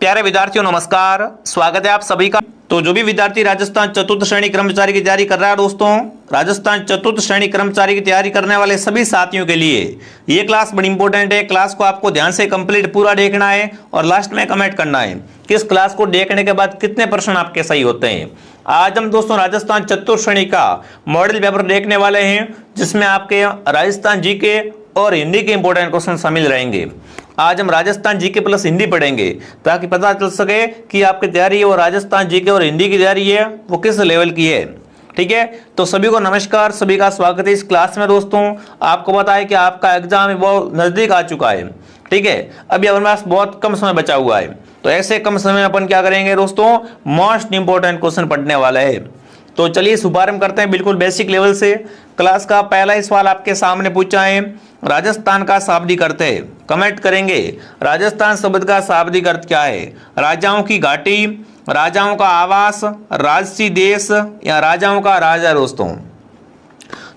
प्यारे विद्यार्थियों नमस्कार, स्वागत है आप सभी का। तो जो भी विद्यार्थी राजस्थान चतुर्थ श्रेणी कर्मचारी की तैयारी कर रहा है दोस्तों, राजस्थान चतुर्थ श्रेणी कर्मचारी की तैयारी करने वाले सभी साथियों के लिए ये क्लास बड़ी इंपॉर्टेंट है। क्लास को आपको ध्यान से कंप्लीट पूरा देखना है और लास्ट में कमेंट करना है कि इस क्लास को देखने के बाद कितने प्रश्न आपके सही होते हैं। आज हम दोस्तों राजस्थान चतुर्थ श्रेणी का मॉडल पेपर देखने वाले हैं, जिसमें आपके राजस्थान जीके और हिंदी के इंपॉर्टेंट क्वेश्चन शामिल रहेंगे। आज हम राजस्थान जीके प्लस हिंदी पढ़ेंगे ताकि पता चल सके कि आपकी तैयारी है वो राजस्थान जीके और हिंदी की तैयारी है वो किस लेवल की है। ठीक है, तो सभी को नमस्कार, सभी का स्वागत है इस क्लास में। दोस्तों आपको पता है कि आपका एग्जाम वो नजदीक आ चुका है। ठीक है, अभी हमारे पास बहुत कम समय बचा हुआ है, तो ऐसे कम समय में अपन क्या करेंगे दोस्तों, मोस्ट इंपॉर्टेंट क्वेश्चन पढ़ने वाला है। तो चलिए शुभारंभ करते हैं बिल्कुल बेसिक लेवल से। क्लास का पहला ही सवाल आपके सामने पूछा है, राजस्थान का शाब्दिक अर्थ है। कमेंट करेंगे राजस्थान शब्द का शाब्दिक अर्थ क्या है। राजाओं की घाटी, राजाओं का आवास, राजसी देश या राजाओं का राजा। दोस्तों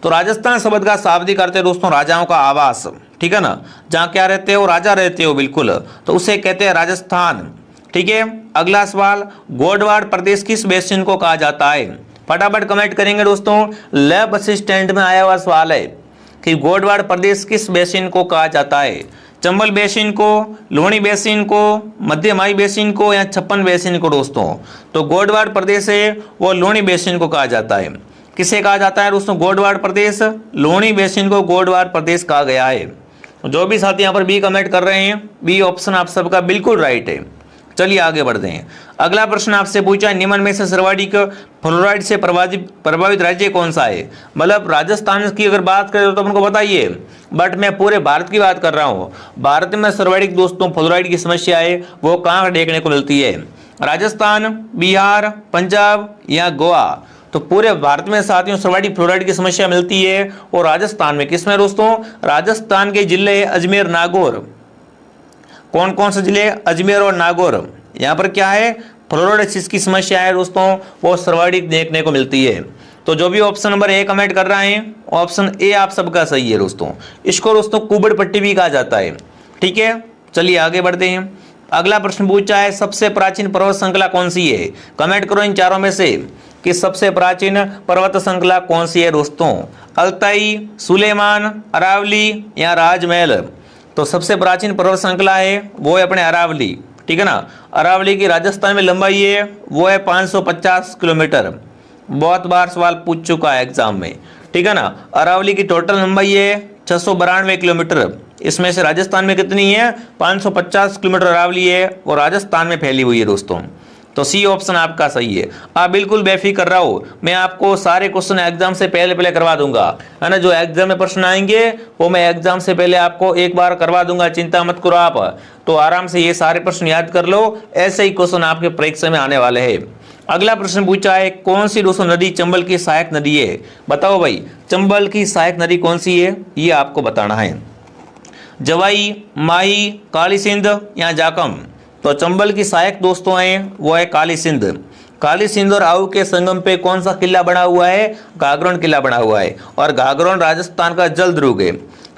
तो राजस्थान शब्द का शाब्दिक अर्थ है दोस्तों राजाओं का आवास। ठीक है ना, जहां क्या रहते हो, राजा रहते हो, बिल्कुल, तो उसे कहते हैं राजस्थान। ठीक है, अगला सवाल, गोडवाड़ प्रदेश किस बेसिन को कहा जाता है। फटाफट कमेंट करेंगे दोस्तों। लैब असिस्टेंट में आया हुआ सवाल है कि गोडवाड़ प्रदेश किस बेसिन को कहा जाता है। चंबल बेसिन को, लूणी बेसिन को, मध्यमाई बेसिन को या छप्पन बेसिन को। दोस्तों तो गोडवाड़ प्रदेश है वो लूणी बेसिन को कहा जाता है। किसे कहा जाता है दोस्तों, गोडवाड़ प्रदेश, लूणी बेसिन को गोडवाड़ प्रदेश कहा गया है। जो भी साथी यहाँ पर बी कमेंट कर रहे हैं, बी ऑप्शन आप सबका बिल्कुल राइट है। चलिए आगे बढ़ते हैं। अगला प्रश्न आपसे पूछा, निम्न में से सर्वाधिक फ्लोराइड से प्रभावित राज्य कौन सा है। मतलब राजस्थान की अगर बात करें तो हमको बताइए, बट मैं पूरे भारत की बात कर रहा हूँ। भारत में सर्वाधिक दोस्तों फ्लोराइड की समस्या है वो कहाँ देखने को मिलती है, राजस्थान, बिहार, पंजाब या गोवा। तो पूरे भारत में साथियों सर्वाधिक फ्लोराइड की समस्या मिलती है और राजस्थान में। किसमें दोस्तों, राजस्थान के जिले अजमेर, नागौर। कौन कौन से जिले, अजमेर और नागौर। यहाँ पर क्या है, फ्लोरोसिस की समस्या है दोस्तों वो सर्वाधिक देखने को मिलती है। तो जो भी ऑप्शन नंबर ए कमेंट कर रहे हैं, ऑप्शन ए आप सबका सही है दोस्तों। इसको दोस्तों कुबड़ पट्टी भी कहा जाता है। ठीक है, चलिए आगे बढ़ते हैं। अगला प्रश्न पूछा है, सबसे प्राचीन पर्वत श्रृंखला कौन सी है। कमेंट करो इन चारों में से कि सबसे प्राचीन पर्वत श्रृंखला कौन सी है दोस्तों, अल्ताई, सुलेमान, अरावली या राजमहल। तो सबसे प्राचीन पर्वत श्रृंखला है वो है अपने अरावली। ठीक है ना, अरावली की राजस्थान में लंबाई है वो है 550 किलोमीटर। बहुत बार सवाल पूछ चुका है एग्जाम में। ठीक है ना, अरावली की टोटल लंबाई है 692 किलोमीटर। इसमें से राजस्थान में कितनी है, 550 किलोमीटर अरावली है वो राजस्थान में फैली हुई है दोस्तों। तो सी ऑप्शन आपका सही है। आप बिल्कुल बेफिक्र रहो, मैं आपको सारे क्वेश्चन एग्जाम से पहले करवा दूंगा, है ना। जो एग्जाम में प्रश्न आएंगे वो मैं एग्जाम से पहले आपको एक बार करवा दूंगा, चिंता मत करो आप। तो आराम से ये सारे प्रश्न याद कर लो, ऐसे ही क्वेश्चन आपके परीक्षा में आने वाले हैं। अगला प्रश्न पूछा है, कौन सी दोस्तों नदी चंबल की सहायक नदी है। बताओ भाई, चंबल की सहायक नदी कौन सी है, ये आपको बताना है। जवाई, माही, काली सिंध या जाकम। तो चंबल की सहायक दोस्तों हैं वो है काली सिंध। काली सिंध और आऊ के संगम पे कौन सा किला बना हुआ है, घाघरोन किला बना हुआ है और घाघरोन राजस्थान का जल दुर्ग है।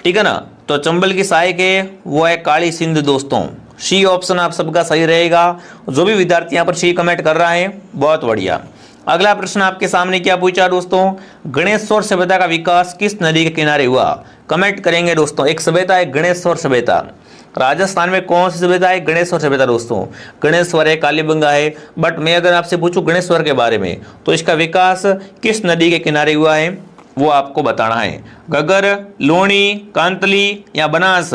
ठीक है ना, तो चंबल की सहायक है वो है काली सिंध दोस्तों। सी ऑप्शन आप सबका सही रहेगा। जो भी विद्यार्थी यहाँ पर सी कमेंट कर रहा है बहुत बढ़िया। अगला प्रश्न आपके सामने क्या पूछा दोस्तों, गणेश्वर सभ्यता का विकास किस नदी के किनारे हुआ। कमेंट करेंगे दोस्तों। एक सभ्यता है गणेश्वर सभ्यता, राजस्थान में कौन सी सभ्यता है, गणेश्वर सभ्यता दोस्तों। गणेश्वर है, कालीबंगा है, बट मैं अगर आपसे पूछूं गणेश्वर के बारे में तो इसका विकास किस नदी के किनारे हुआ है वो आपको बताना है। घग्गर, लूणी, कांतली या बनास।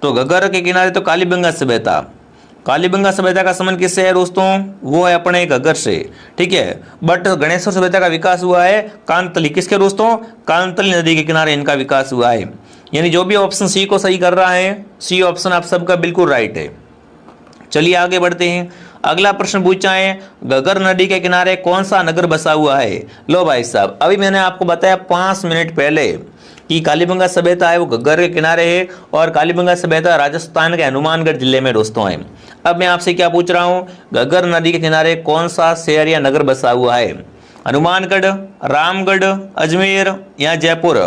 तो घग्गर के किनारे तो कालीबंगा सभ्यता। कालीबंगा सभ्यता का संबंध किससे है दोस्तों, वो है अपने घग्गर से। ठीक है, बट गणेश्वर सभ्यता का विकास हुआ है कांतली। किसके दोस्तों, कांतली नदी के किनारे इनका विकास हुआ है। यानी जो भी ऑप्शन सी को सही कर रहा है, सी ऑप्शन आप सबका बिल्कुल राइट है। चलिए आगे बढ़ते हैं। अगला प्रश्न पूछा है, घग्गर नदी के किनारे कौन सा नगर बसा हुआ है। लो भाई साहब, अभी मैंने आपको बताया 5 मिनट पहले कि कालीबंगा सभ्यता है वो घग्गर के किनारे है और कालीबंगा सभ्यता राजस्थान के हनुमानगढ़ जिले में दोस्तों है। अब मैं आपसे क्या पूछ रहा हूँ, घग्गर नदी के किनारे कौन सा शहर या नगर बसा हुआ है, हनुमानगढ़, रामगढ़, अजमेर या जयपुर।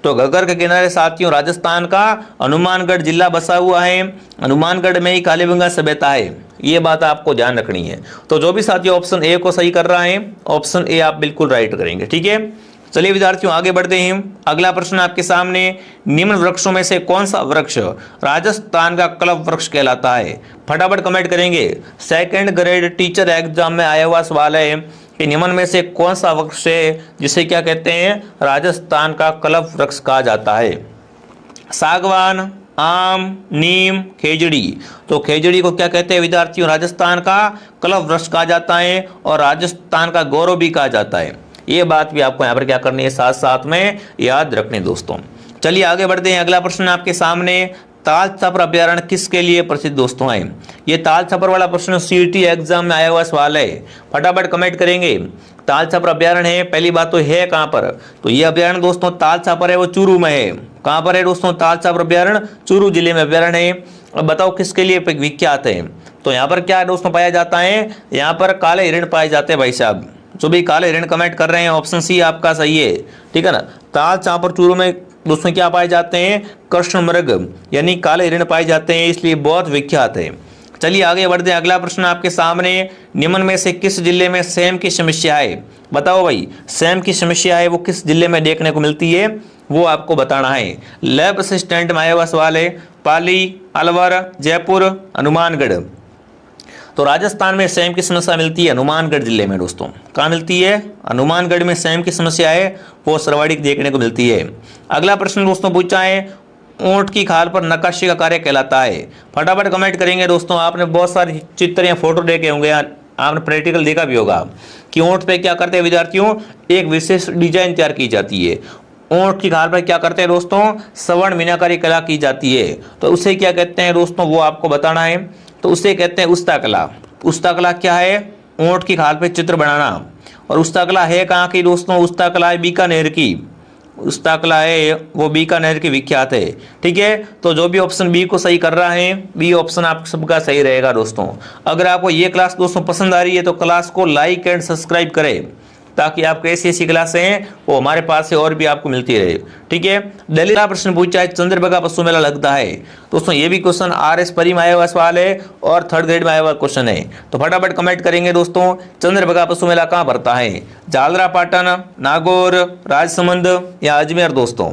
तो घग्गर के किनारे साथियों राजस्थान का हनुमानगढ़ जिला बसा हुआ है। हनुमानगढ़ में ही कालीबंगा सभ्यता है, ये बात आपको ध्यान रखनी है। तो जो भी साथियों ऑप्शन ए को सही कर रहा है, ऑप्शन ए आप बिल्कुल राइट करेंगे। ठीक है, चलिए विद्यार्थियों आगे बढ़ते हैं। अगला प्रश्न आपके सामने, निम्न वृक्षों में से कौन सा वृक्ष राजस्थान का कल्प वृक्ष कहलाता है? फटाफट कमेंट करेंगे। सेकंड ग्रेड टीचर एग्जाम में आया हुआ सवाल है कि निम्न में से कौन सा वृक्ष है जिसे क्या कहते हैं, राजस्थान का कल्प वृक्ष कहा जाता है? सागवान, आम, नीम, खेजड़ी। तो खेजड़ी को क्या कहते हैं विद्यार्थियों, राजस्थान का कल्प वृक्ष कहा जाता है और राजस्थान का गौरव भी कहा जाता है। ये बात भी आपको यहाँ पर क्या करनी है, साथ साथ में याद रखनी दोस्तों। चलिए आगे बढ़ते हैं। अगला प्रश्न आपके सामने, ताल छपर अभ्यारण्य किसके लिए प्रसिद्ध दोस्तों है? ये ताल छपर वाला प्रश्न सीईटी एग्जाम में आया हुआ सवाल है, फटाफट कमेंट करेंगे। ताल छपर अभ्यारण्य है, पहली बात तो है कहाँ पर, तो ये अभ्यारण्य दोस्तों ताल छपर है वो चूरू में है। कहाँ पर है दोस्तों ताल छपर अभ्यारण्य? चूरू जिले में अभ्यारण्य है। अब बताओ किसके लिए विख्यात है? तो यहाँ पर क्या दोस्तों पाया जाता है, यहाँ पर काले हिरण पाए जाते हैं भाई साहब। जो भी काले हिरण कमेंट कर रहे हैं ऑप्शन सी आपका सही है, ठीक है ना। ताल छापर चूरू में दोस्तों क्या पाए जाते हैं, कृष्ण मृग यानी काले हिरण पाए जाते हैं, इसलिए बहुत विख्यात है। चलिए आगे बढ़ते हैं। अगला प्रश्न आपके सामने, निम्न में से किस जिले में सेम की समस्या है? बताओ भाई, सेम की समस्या है वो किस जिले में देखने को मिलती है, वो आपको बताना है। लैब असिस्टेंट में आया हुआ सवाल है, पाली, अलवर, जयपुर, हनुमानगढ़। तो राजस्थान में सेम की समस्या मिलती है हनुमानगढ़ जिले में दोस्तों। कहाँ मिलती है? हनुमानगढ़ में सेम की समस्या है वो सर्वाधिक देखने को मिलती है। अगला प्रश्न दोस्तों पूछा है, ऊंट की खाल पर नक्काशी का कार्य कहलाता है? फटाफट कमेंट करेंगे दोस्तों। आपने बहुत सारे चित्र या फोटो देखे होंगे, आपने प्रैक्टिकल देखा भी होगा कि ऊंट पे क्या करते हैं विद्यार्थियों, एक विशेष डिजाइन तैयार की जाती है। ऊंट की खाल पर क्या करते हैं दोस्तों, स्वर्ण मीनाकारी कला की जाती है। तो उसे क्या कहते हैं दोस्तों, वो आपको बताना है। तो उसे कहते हैं उस्ता कला। उस्ता कला क्या है, ऊंट की खाल पे चित्र बनाना। और उस्ता कला है कहाँ की दोस्तों, उस्ता कला है बीकानेर की। उस्ता कला है वो बीकानेर की विख्यात है। ठीक है, तो जो भी ऑप्शन बी को सही कर रहा है, बी ऑप्शन आप सबका सही रहेगा दोस्तों। अगर आपको ये क्लास दोस्तों पसंद आ रही है तो क्लास को लाइक एंड सब्सक्राइब करें, ताकि आपको ऐसी क्लासें हैं वो हमारे पास से और भी आपको मिलती रहे। ठीक है, दिल्ली का प्रश्न पूछा है, चंद्रभागा पशु मेला लगता है? दोस्तों ये भी क्वेश्चन RS परी में आया हुआ सवाल है और थर्ड ग्रेड में आया हुआ क्वेश्चन है। तो फटाफट कमेंट करेंगे दोस्तों, चंद्रभागा पशु मेला कहाँ भरता है? जालरा पाटन, नागौर, राजसमंद या अजमेर दोस्तों।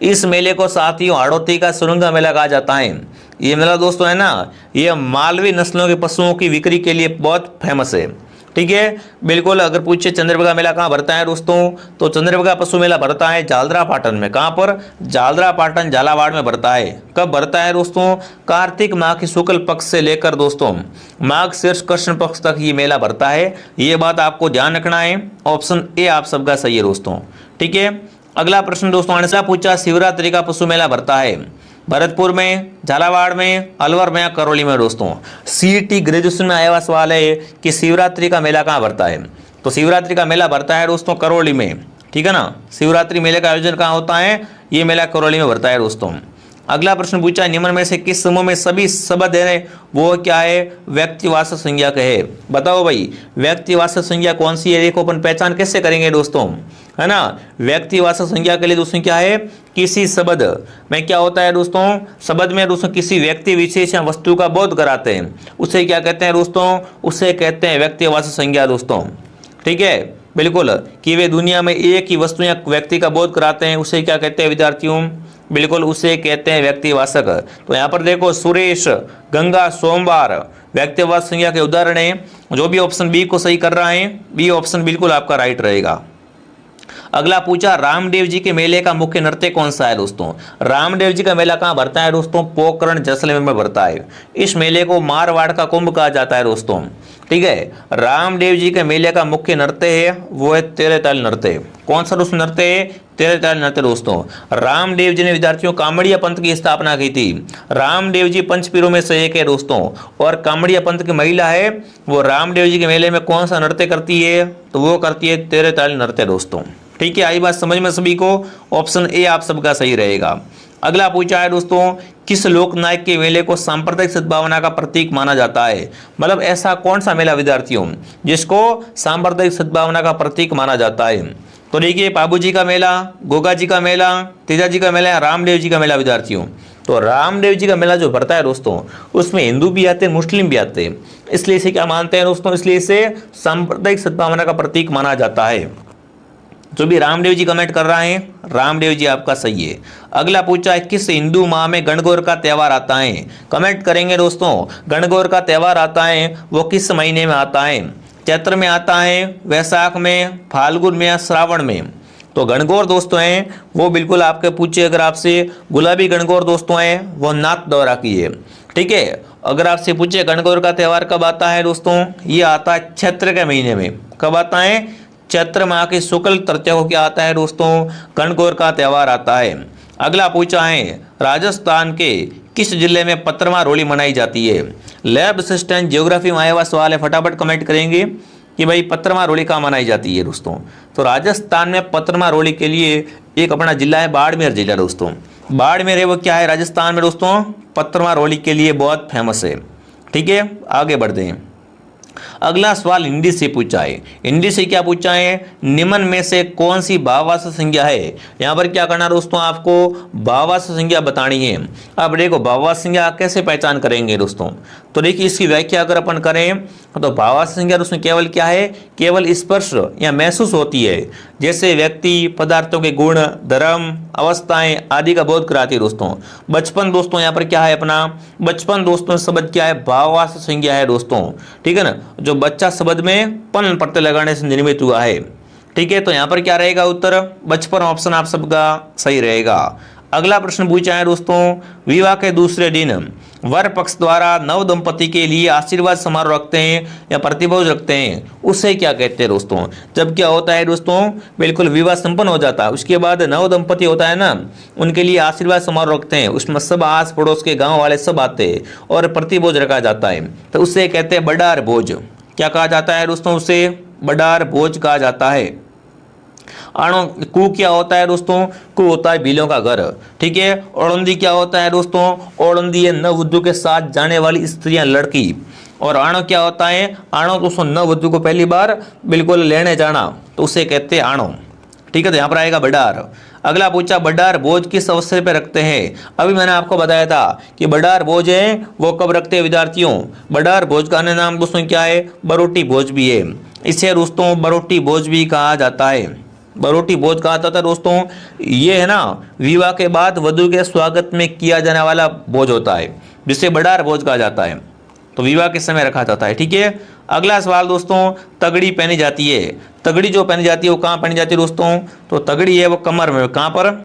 इस मेले को साथियों हाड़ौती का सुरंगा मेला कहा जाता है। ये मेला दोस्तों है ना, ये मालवी नस्लों के पशुओं की बिक्री के लिए बहुत फेमस है। ठीक है, बिल्कुल। अगर पूछे चंद्रभागा मेला कहाँ भरता है दोस्तों, तो चंद्रभागा पशु मेला भरता है जालरा पाटन में। कहाँ पर? जालरा पाटन झालावाड़ में भरता है। कब भरता है दोस्तों? कार्तिक माह की शुक्ल पक्ष से लेकर दोस्तों माघ शीर्ष कृष्ण पक्ष तक ये मेला भरता है। ये बात आपको ध्यान रखना है। ऑप्शन ए आप सबका सही है दोस्तों। ठीक है, अगला प्रश्न दोस्तों अनसा पूछा, शिवरात्रि का पशु मेला भरता है भरतपुर में, झालावाड़ में, अलवर में या करौली में दोस्तों। सीईटी ग्रेजुएशन में आया हुआ सवाल है कि शिवरात्रि का मेला कहाँ भरता है? तो शिवरात्रि का मेला भरता है दोस्तों करौली में। ठीक है ना, शिवरात्रि मेले का आयोजन कहाँ होता है? ये मेला करौली में भरता है दोस्तों। अगला प्रश्न पूछा, निम्न में से किस समूह में सभी शब्द है वो क्या है? व्यक्तिवाचक संज्ञा है। बताओ भाई, व्यक्तिवाचक संज्ञा कौन सी है? देखो अपन पहचान कैसे करेंगे दोस्तों, है ना। व्यक्तिवाचक संज्ञा के लिए दोस्तों क्या है, किसी शब्द में क्या होता है दोस्तों, शब्द में दोस्तों किसी व्यक्ति विशेष या वस्तु का बोध कराते हैं, उसे क्या कहते हैं दोस्तों, उसे कहते हैं व्यक्तिवाचक संज्ञा दोस्तों। ठीक है, बिल्कुल, कि वे दुनिया में एक ही वस्तु या व्यक्ति का बोध कराते हैं, उसे क्या कहते हैं विद्यार्थियों, बिल्कुल उसे कहते हैं व्यक्तिवाचक। तो यहाँ पर देखो सुरेश, गंगा, सोमवार व्यक्तिवाचक संज्ञा के उदाहरण हैं। जो भी ऑप्शन बी को सही कर रहा है, बी ऑप्शन बिल्कुल आपका राइट रहेगा। अगला पूछा, रामदेव जी के मेले का मुख्य नृत्य कौन सा है दोस्तों? रामदेव जी का मेला कहाँ भरता है दोस्तों? पोखरण जैसलमेर में भरता है। इस मेले को मारवाड़ का कुंभ कहा जाता है दोस्तों। ठीक है, रामदेव जी के मेले का मुख्य नृत्य है वो है तेरे ताल नृत्य। कौन सा दोस्तों नृत्य है? तेरे ताल नृत्य दोस्तों। रामदेव जी ने विद्यार्थियों कामड़िया पंथ की स्थापना की थी। रामदेव जी पंचपीरों में से एक है दोस्तों, और कामड़िया पंथ की महिला है वो रामदेव जी के मेले में कौन सा नृत्य करती है? तो वो करती है तेरे ताल नृत्य दोस्तों। ठीक है, आई बात समझ में सभी को? ऑप्शन ए आप सबका सही रहेगा। अगला पूछा है दोस्तों, किस लोकनायक के मेले को सांप्रदायिक सद्भावना का प्रतीक माना जाता है? मतलब ऐसा कौन सा मेला विद्यार्थियों जिसको सांप्रदायिक सद्भावना का प्रतीक माना जाता है? तो देखिए बाबू जी का मेला, गोगा जी का मेला, तेजा जी का मेला, रामदेव जी का मेला विद्यार्थियों। तो रामदेव जी का मेला जो भरता है दोस्तों, उसमें हिंदू भी आते हैं, मुस्लिम भी आते हैं, इसलिए इसे क्या मानते हैं दोस्तों, इसलिए इसे सांप्रदायिक सद्भावना का प्रतीक माना जाता है। जो भी रामदेव जी कमेंट कर रहे हैं, रामदेव जी आपका सही है। अगला पूछा है किस हिंदू माह में गणगौर का त्यौहार आता है। कमेंट करेंगे दोस्तों, गणगौर का त्यौहार आता है वो किस महीने में आता है। चैत्र में आता है, वैशाख में, फाल्गुन में या श्रावण में। तो गणगौर दोस्तों हैं वो बिल्कुल आपके पूछे, अगर आपसे गुलाबी गणगौर दोस्तों हैं वो नाथ द्वारा की है, ठीक है। अगर आपसे पूछे गणगौर का त्यौहार कब आता है दोस्तों, ये आता है चैत्र के महीने में। कब आता है, चैत्र माह की शुक्ल तृतीया को क्या आता है दोस्तों, गणगौर का त्यौहार आता है। अगला पूछा है राजस्थान के किस जिले में पतरमा रोली मनाई जाती है। लैब असिस्टेंट ज्योग्राफी में आया हुआ सवाल है, फटाफट कमेंट करेंगे कि भाई पतरमा रोली कहाँ मनाई जाती है दोस्तों। तो राजस्थान में पतरमा रोली के लिए एक अपना जिला है बाड़मेर जिला दोस्तों। बाड़मेर है वो क्या है राजस्थान में दोस्तों, पतरमा रोली के लिए बहुत फेमस है, ठीक है। आगे बढ़ते हैं। अगला सवाल हिंदी से पूछा है। हिंदी से क्या पूछा है, निम्न में से कौन सी भाववाचक संज्ञा है। यहाँ पर क्या करना दोस्तों, आपको भाववाचक संज्ञा बतानी है। अब देखो भाववाचक संज्ञा कैसे पहचान करेंगे दोस्तों, तो देखिए इसकी व्याख्या अगर अपन करें तो भाववाचक संज्ञा दोस्तों केवल क्या है, केवल स्पर्श या महसूस होती है, जैसे व्यक्ति, पदार्थों के गुण, धर्म, अवस्थाएं आदि का बोध कराती है दोस्तों। बचपन दोस्तों यहाँ पर क्या है अपना, बचपन दोस्तों शब्द क्या है, भाववाचक संज्ञा है दोस्तों, ठीक है ना। जो बच्चा शब्द में पन प्रत्यय लगाने से निर्मित हुआ है, ठीक है। तो यहाँ पर क्या रहेगा उत्तर, बचपन ऑप्शन आप सबका सही रहेगा। अगला प्रश्न पूछा है दोस्तों, विवाह के दूसरे दिन वर पक्ष द्वारा नव दंपति के लिए आशीर्वाद समारोह रखते हैं या प्रतिभोज रखते हैं, उसे क्या कहते हैं दोस्तों। जब क्या होता है दोस्तों, बिल्कुल विवाह संपन्न हो जाता है, उसके बाद नव दंपति होता है ना, उनके लिए आशीर्वाद समारोह रखते हैं, उसमें सब आस पड़ोस के गांव वाले सब आते हैं और प्रतिभोज रखा जाता है, तो उसे कहते हैं बड़ार भोज। क्या कहा जाता है दोस्तों, उसे बड़ार भोज कहा जाता है। आणो कु क्या होता है दोस्तों, कु होता है बिलों का घर, ठीक है। ओलंदी क्या होता है दोस्तों, ओलंदी है नववधु के साथ जाने वाली स्त्रियां, लड़की। और आणो क्या होता है, आणो दोस्तों नववधु को पहली बार बिल्कुल लेने जाना, तो उसे कहते हैं आणो, ठीक है। तो यहाँ पर आएगा बड़ार। अगला पूछा बड़ार भोज किस अवसर पे रखते हैं। अभी मैंने आपको बताया था कि बड़ार भोज है वो कब रखते हैं विद्यार्थियों, बड़ार भोज का अन्य नाम दोस्तों क्या है, बरोटी भोज भी है। इसे दोस्तों बरोटी भोज भी कहा जाता है, बरोटी भोज कहा जाता है दोस्तों। ये है ना विवाह के बाद वधु के स्वागत में किया जाने वाला भोज होता है, जिसे बड़ार भोज कहा जाता है, तो विवाह के समय रखा जाता है, ठीक है। अगला सवाल दोस्तों, तगड़ी पहनी जाती है। तगड़ी जो पहनी जाती है वो कहाँ पहनी जाती है दोस्तों, तो तगड़ी है वो कमर में, कहाँ पर,